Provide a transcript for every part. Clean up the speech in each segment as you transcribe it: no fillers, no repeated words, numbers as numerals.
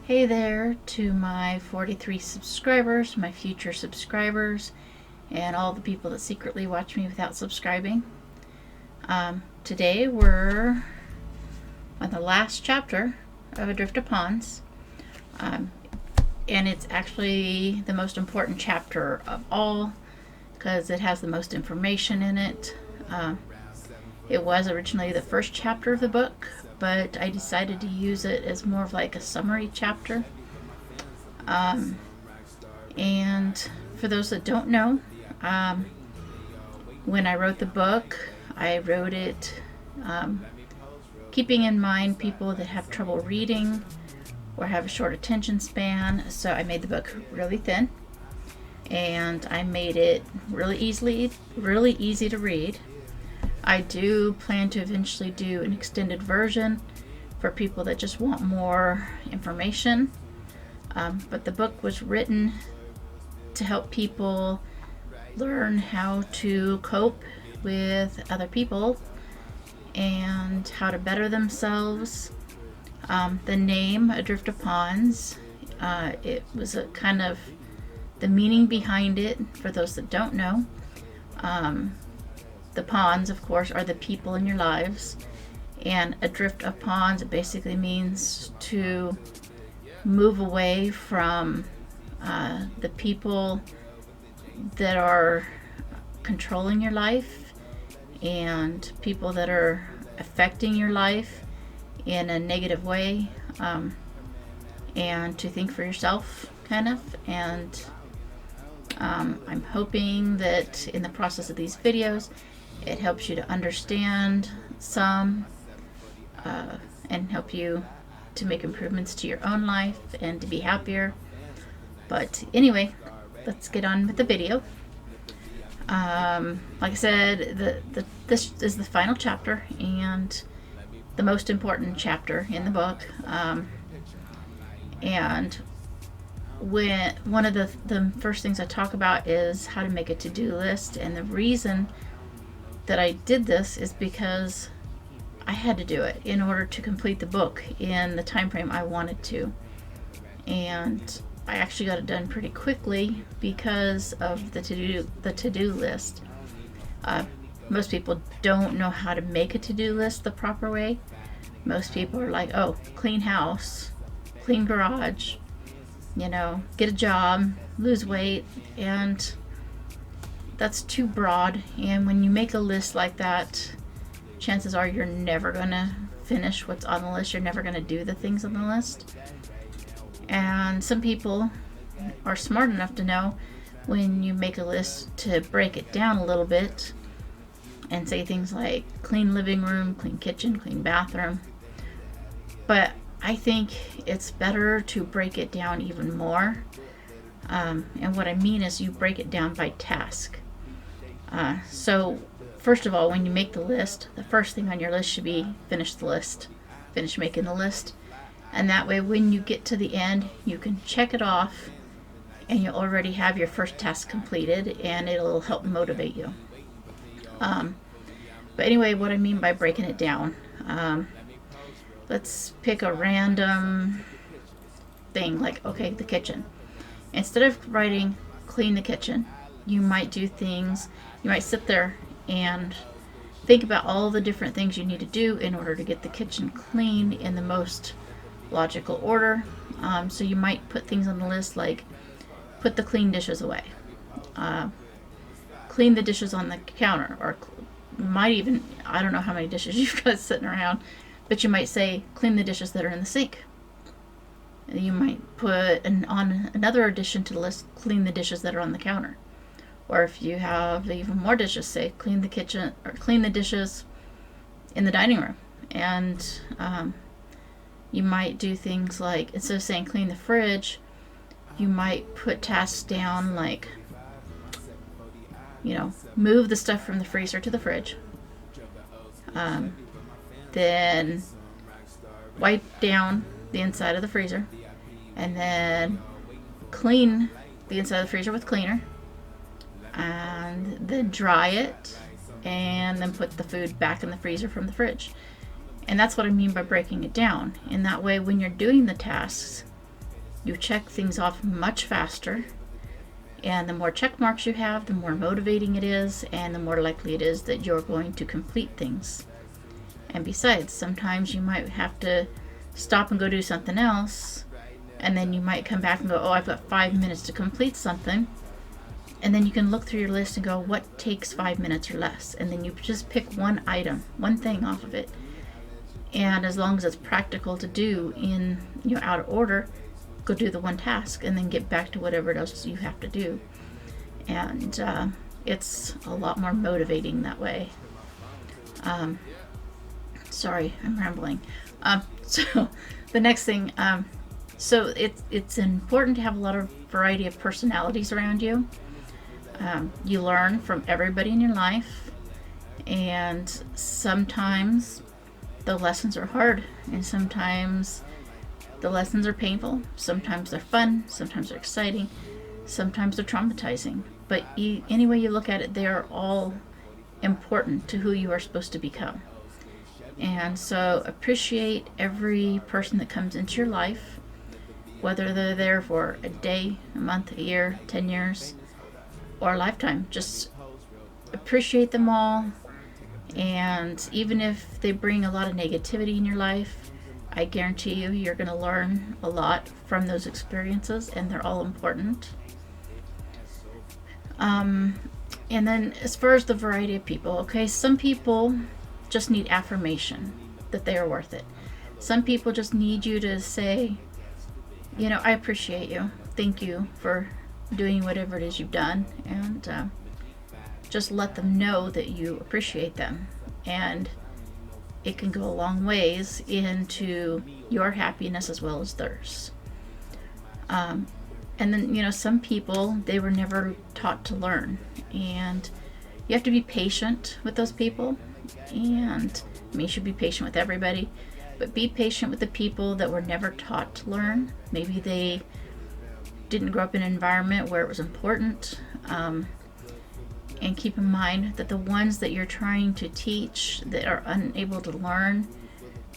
Hey there to my 43 subscribers, my future subscribers, and all the people that secretly watch me without subscribing. Today we're on the last chapter of Adrift Ponds, and it's actually the most important chapter of all because it has the most information in it. It was originally the first chapter of the book, but I decided to use it as more of like a summary chapter. And for those that don't know, when I wrote the book, I wrote it keeping in mind people that have trouble reading or have a short attention span. So I made the book really thin, and I made it really easy to read. I do plan to eventually do an extended version for people that just want more information. But the book was written to help people learn how to cope with other people and how to better themselves. The name Adrift Ponds, it was a kind of the meaning behind it for those that don't know. The ponds, of course, are the people in your lives, and adrift of ponds, it basically means to move away from the people that are controlling your life and people that are affecting your life in a negative way, and to think for yourself, kind of. And I'm hoping that in the process of these videos it helps you to understand some and help you to make improvements to your own life and to be happier. But anyway, let's get on with the video. Like I said, this is the final chapter and the most important chapter in the book. And one of the first things I talk about is how to make a to-do list. And the reason that I did this is because I had to do it in order to complete the book in the time frame I wanted to. And I actually got it done pretty quickly because of the to-do list. Most people don't know how to make a to-do list the proper way. Most people are like, oh, clean house, clean garage, get a job, lose weight, and that's too broad. And when you make a list like that, chances are you're never gonna finish what's on the list. You're never gonna do the things on the list. And some people are smart enough to know when you make a list to break it down a little bit and say things like clean living room, clean kitchen, clean bathroom. But I think it's better to break it down even more. And what I mean is you break it down by task. So first of all, when you make the list, the first thing on your list should be finish the list, finish making the list. And that way when you get to the end, you can check it off and you'll already have your first task completed, and it'll help motivate you. But anyway, what I mean by breaking it down, let's pick a random thing like, okay, the kitchen. Instead of writing clean the kitchen, you might sit there and think about all the different things you need to do in order to get the kitchen clean in the most logical order. So you might put things on the list like put the clean dishes away, clean the dishes on the counter, or might even, I don't know how many dishes you've got sitting around, but you might say clean the dishes that are in the sink. And you might put on another addition to the list, clean the dishes that are on the counter. Or if you have even more dishes, say clean the kitchen or clean the dishes in the dining room. And you might do things like, instead of saying clean the fridge, you might put tasks down like, move the stuff from the freezer to the fridge. Then wipe down the inside of the freezer, and then clean the inside of the freezer with cleaner, and then dry it, and then put the food back in the freezer from the fridge. And that's what I mean by breaking it down. And that way, when you're doing the tasks, You check things off much faster, and the more check marks you have, the more motivating it is, and the more likely it is that you're going to complete things. And besides, sometimes you might have to stop and go do something else, and then you might come back and go, oh, I've got 5 minutes to complete something. And then you can look through your list and go, what takes 5 minutes or less? And then you just pick one item, one thing off of it. And as long as it's practical to do in, out of order, go do the one task and then get back to whatever else you have to do. And it's a lot more motivating that way. Sorry, I'm rambling. So the next thing, so it's important to have a lot of variety of personalities around you. You learn from everybody in your life, and sometimes the lessons are hard, and sometimes the lessons are painful, sometimes they're fun, sometimes they're exciting, sometimes they're traumatizing. But any way you look at it, they are all important to who you are supposed to become. And so appreciate every person that comes into your life, whether they're there for a day, a month, a year, 10 years, or a lifetime. Just appreciate them all. And even if they bring a lot of negativity in your life, I guarantee you're going to learn a lot from those experiences, and they're all important. And then as far as the variety of people, okay, some people just need affirmation that they are worth it. Some people just need you to say, I appreciate you. Thank you for doing whatever it is you've done, and just let them know that you appreciate them. And it can go a long ways into your happiness as well as theirs. And then, some people, they were never taught to learn, and you have to be patient with those people. And you should be patient with everybody, but be patient with the people that were never taught to learn. Maybe they didn't grow up in an environment where it was important. And keep in mind that the ones that you're trying to teach that are unable to learn,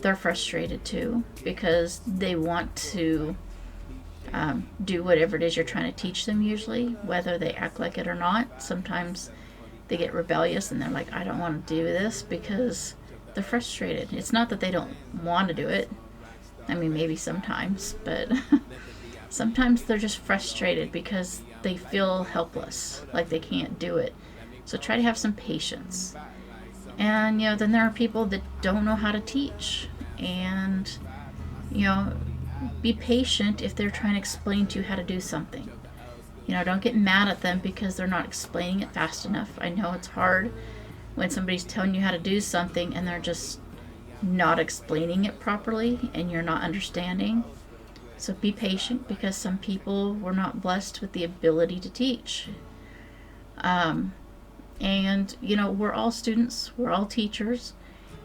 they're frustrated too, because they want to do whatever it is you're trying to teach them usually, whether they act like it or not. Sometimes they get rebellious and they're like, I don't want to do this, because they're frustrated. It's not that they don't want to do it. Maybe sometimes, but sometimes they're just frustrated because they feel helpless, like they can't do it. So try to have some patience. And, then there are people that don't know how to teach. And, be patient if they're trying to explain to you how to do something. Don't get mad at them because they're not explaining it fast enough. I know it's hard when somebody's telling you how to do something and they're just not explaining it properly and you're not understanding. So be patient, because some people were not blessed with the ability to teach. And, we're all students, we're all teachers.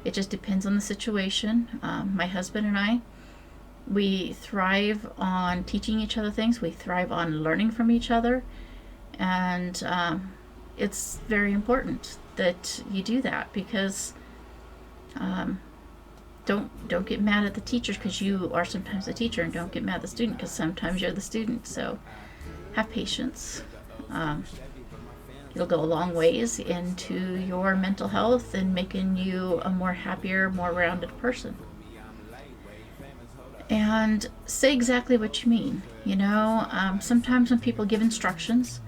It just depends on the situation. My husband and I, we thrive on teaching each other things. We thrive on learning from each other. And it's very important that you do that, because don't get mad at the teachers because you are sometimes the teacher, and don't get mad at the student because sometimes you're the student. So have patience. It'll go a long ways into your mental health and making you a more happier, more rounded person. And say exactly what you mean. Sometimes when people give instructions,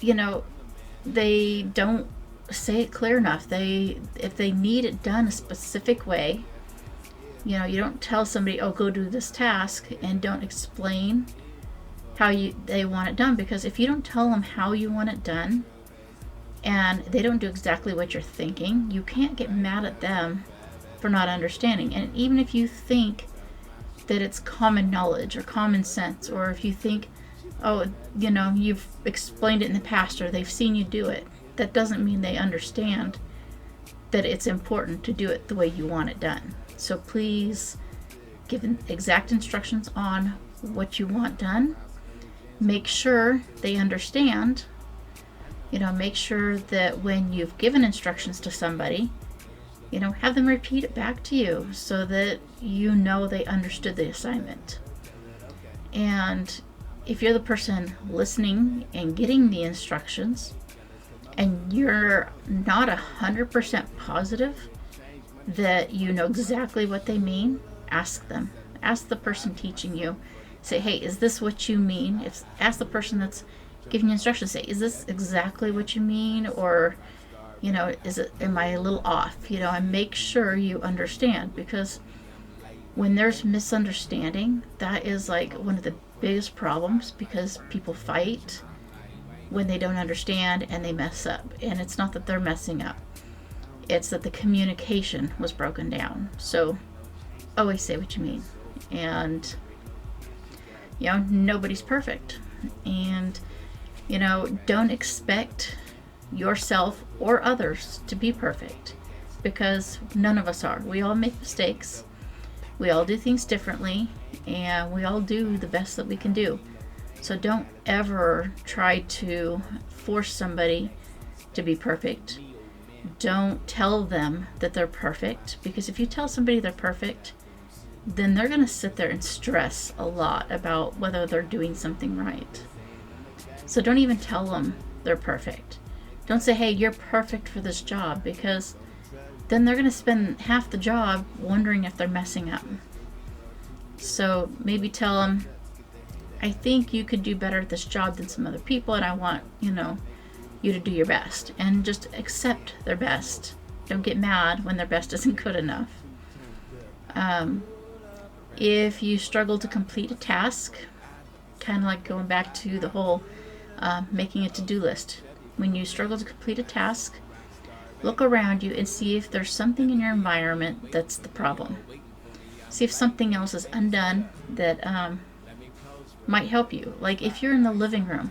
they don't say it clear enough. If they need it done a specific way, you don't tell somebody, oh, go do this task, and don't explain how they want it done. Because if you don't tell them how you want it done, and they don't do exactly what you're thinking, you can't get mad at them for not understanding. And even if you think that it's common knowledge or common sense, or if you think, oh, you've explained it in the past, or they've seen you do it, that doesn't mean they understand that it's important to do it the way you want it done. So please give exact instructions on what you want done. Make sure they understand. Make sure that when you've given instructions to somebody, have them repeat it back to you so that they understood the assignment. And if you're the person listening and getting the instructions and you're not 100% positive that you know exactly what they mean, ask them. Ask the person teaching you. Say, hey, is this what you mean? Ask the person that's giving you instructions. Say, is this exactly what you mean? Or, am I a little off? And make sure you understand, because when there's misunderstanding, that is like one of the biggest problems, because people fight when they don't understand and they mess up. And it's not that they're messing up, it's that the communication was broken down. So always say what you mean. And nobody's perfect. And don't expect yourself or others to be perfect, because none of us are. We all make mistakes. We all do things differently, and we all do the best that we can do. So don't ever try to force somebody to be perfect. Don't tell them that they're perfect, because if you tell somebody they're perfect, then they're going to sit there and stress a lot about whether they're doing something right. So don't even tell them they're perfect. Don't say, hey, you're perfect for this job, because then they're going to spend half the job wondering if they're messing up. So maybe tell them, I think you could do better at this job than some other people, and I want, you to do your best. And just accept their best. Don't get mad when their best isn't good enough. If you struggle to complete a task, kind of like going back to the whole making a to-do list. When you struggle to complete a task, look around you and see if there's something in your environment that's the problem. See if something else is undone that might help you. Like if you're in the living room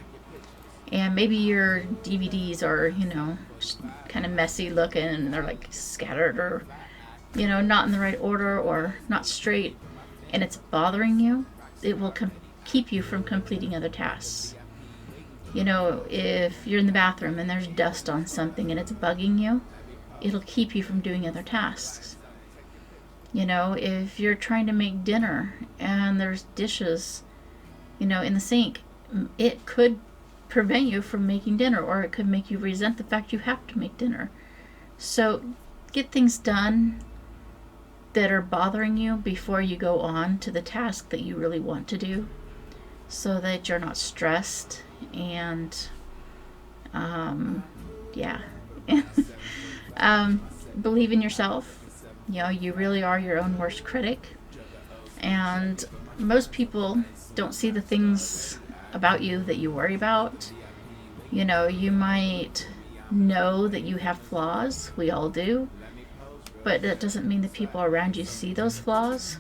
and maybe your DVDs are, kind of messy looking and they're like scattered, or, not in the right order or not straight, and it's bothering you, it will keep you from completing other tasks. If you're in the bathroom and there's dust on something and it's bugging you, it'll keep you from doing other tasks. If you're trying to make dinner and there's dishes, in the sink, it could prevent you from making dinner, or it could make you resent the fact you have to make dinner. So get things done that are bothering you before you go on to the task that you really want to do, so that you're not stressed. And believe in yourself. You really are your own worst critic, and most people don't see the things about you that you worry about. You might know that you have flaws. We all do. But that doesn't mean the people around you see those flaws.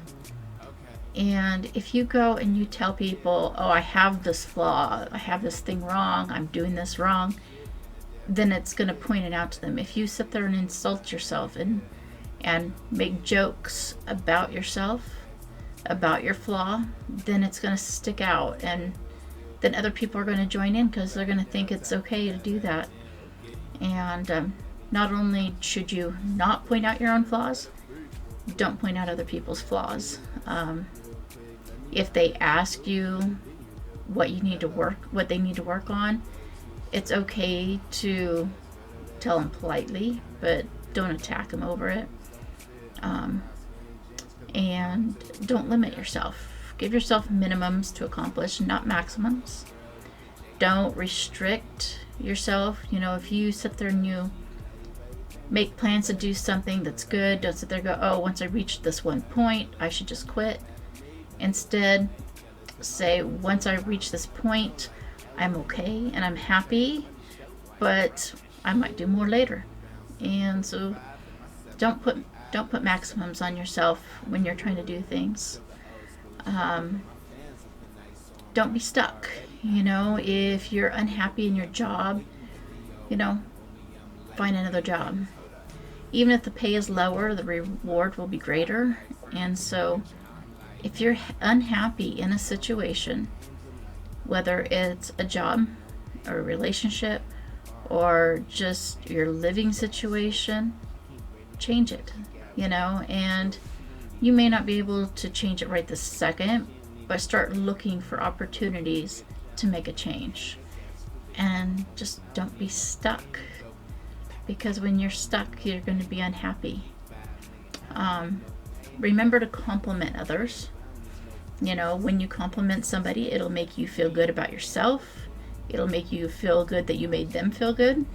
And if you go and you tell people, oh, I have this flaw, I have this thing wrong, I'm doing this wrong, then it's going to point it out to them. If you sit there and insult yourself and make jokes about yourself, about your flaw, then it's going to stick out, and then other people are going to join in, because they're going to think it's okay to do that. And not only should you not point out your own flaws, don't point out other people's flaws. If they ask you what they need to work on, it's okay to tell them politely, but don't attack them over it. And don't limit yourself. Give yourself minimums to accomplish, not maximums. Don't restrict yourself. If you sit there and you make plans to do something that's good, don't sit there and go, oh, once I reach this one point, I should just quit. Instead, say, once I reach this point, I'm okay and I'm happy, but I might do more later. And so don't put maximums on yourself when you're trying to do things. Don't be stuck. If you're unhappy in your job, find another job. Even if the pay is lower, the reward will be greater. And so if you're unhappy in a situation, whether it's a job or a relationship or just your living situation, change it. And you may not be able to change it right this second, but start looking for opportunities to make a change. And just don't be stuck, because when you're stuck, you're going to be unhappy. Remember to compliment others. When you compliment somebody, it'll make you feel good about yourself. It'll make you feel good that you made them feel good.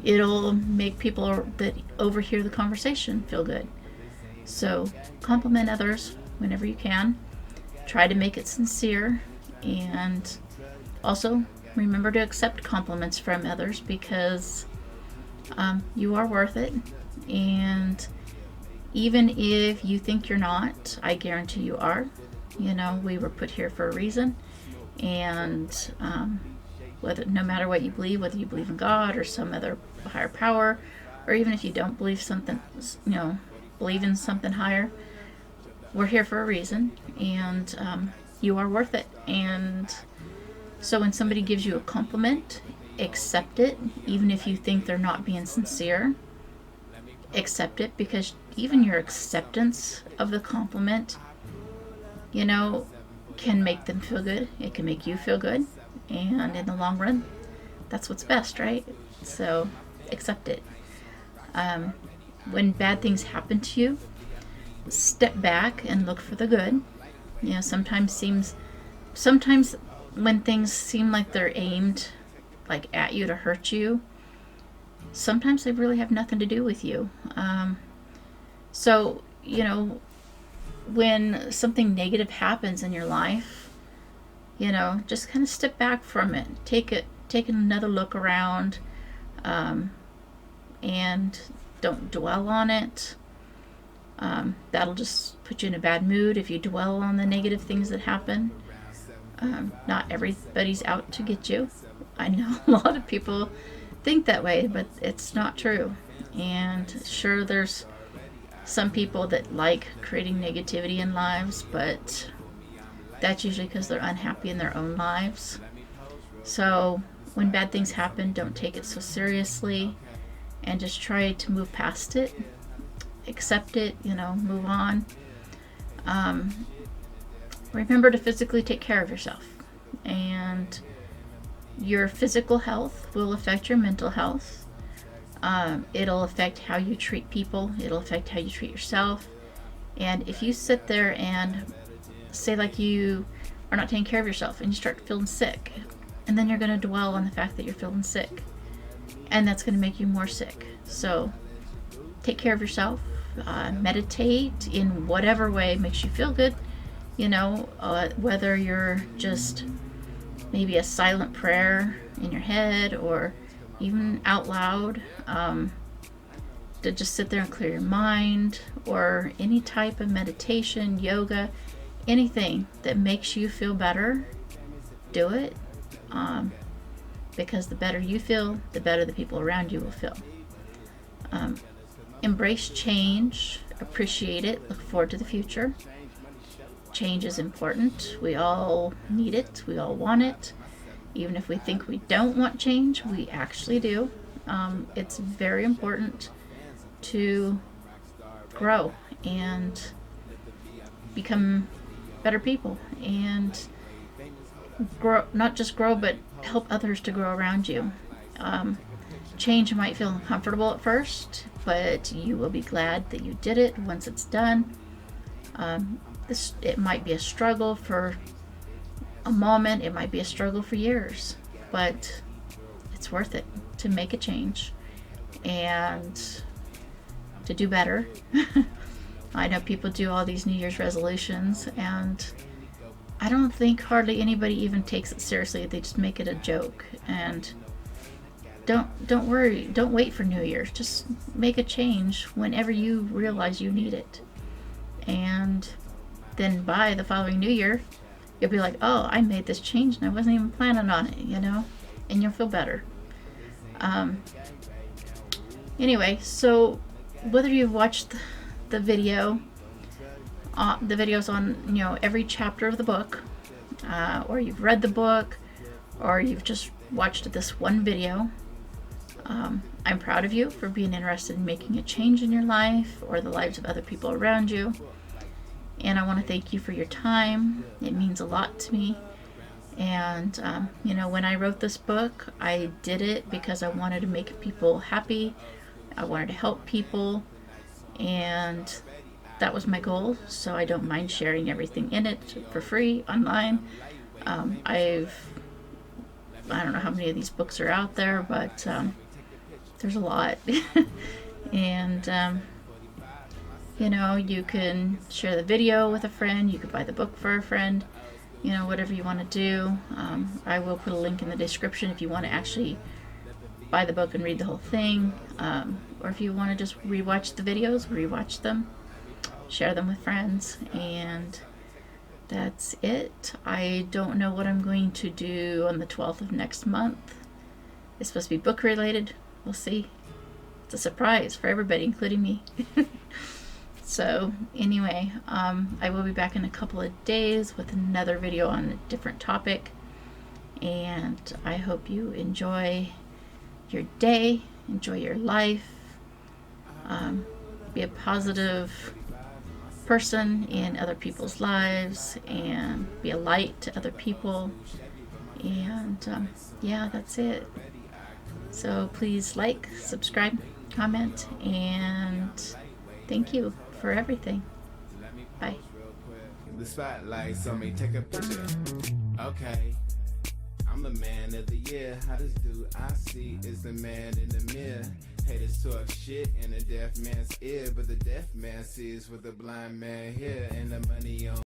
It'll make people that overhear the conversation feel good. So compliment others whenever you can. Try to make it sincere, and also remember to accept compliments from others, because you are worth it. And even if you think you're not, I guarantee you are. We were put here for a reason. And no matter what you believe, whether you believe in God or some other higher power, or even if you don't believe believe in something higher, we're here for a reason, and you are worth it. And so when somebody gives you a compliment, accept it, even if you think they're not being sincere. Accept it, because even your acceptance of the compliment, can make them feel good. It can make you feel good, and in the long run, that's what's best, right? So accept it. When bad things happen to you, step back and look for the good. Sometimes when things seem like they're aimed like at you to hurt you, sometimes they really have nothing to do with you. So when something negative happens in your life, just kind of step back from it. Take another look around, and don't dwell on it. That'll just put you in a bad mood if you dwell on the negative things that happen. Not everybody's out to get you. I know a lot of people think that way, but it's not true. And sure, there's some people that like creating negativity in lives, but that's usually because they're unhappy in their own lives. So when bad things happen, don't take it so seriously, and just try to move past it. Accept it, move on. Remember to physically take care of yourself. And your physical health will affect your mental health. It'll affect how you treat people. It'll affect how you treat yourself. And if you sit there and say like you are not taking care of yourself, and you start feeling sick, and then you're going to dwell on the fact that you're feeling sick, and that's going to make you more sick. So take care of yourself. Meditate in whatever way makes you feel good. Whether you're just maybe a silent prayer in your head, or even out loud, to just sit there and clear your mind, or any type of meditation, yoga, anything that makes you feel better, do it. Because the better you feel, the better the people around you will feel. Embrace change, appreciate it, look forward to the future. Change is important. We all need it. We all want it. Even if we think we don't want change, we actually do. It's very important to grow and become better people, and grow, not just grow, but help others to grow around you. Change might feel uncomfortable at first, but you will be glad that you did it once it's done. It might be a struggle for a moment, it might be a struggle for years, but it's worth it to make a change and to do better. I know people do all these New Year's resolutions, and I don't think hardly anybody even takes it seriously. They just make it a joke. And don't worry, don't wait for New Year's. Just make a change whenever you realize you need it. And then by the following New Year, you'll be like, oh, I made this change and I wasn't even planning on it, and you'll feel better. Anyway, so whether you've watched the videos on, every chapter of the book, or you've read the book, or you've just watched this one video, I'm proud of you for being interested in making a change in your life or the lives of other people around you. And I want to thank you for your time. It means a lot to me. And, when I wrote this book, I did it because I wanted to make people happy. I wanted to help people. And that was my goal. So I don't mind sharing everything in it for free online. I don't know how many of these books are out there, but there's a lot. And, you can share the video with a friend. You could buy the book for a friend. Whatever you want to do. I will put a link in the description if you want to actually buy the book and read the whole thing. Or if you want to just rewatch the videos, rewatch them, share them with friends, and that's it. I don't know what I'm going to do on the 12th of next month. It's supposed to be book related. We'll see. It's a surprise for everybody, including me. So anyway, I will be back in a couple of days with another video on a different topic. And I hope you enjoy your day, enjoy your life, be a positive person in other people's lives, and be a light to other people. And yeah, that's it. So please like, subscribe, comment, and thank you for everything. Bye. The spotlight, so me take a picture. Okay, I'm the man of the year. How this dude I see is the man in the mirror. Haters talk shit in the deaf man's ear, but the deaf man sees what the blind man hear, and the money on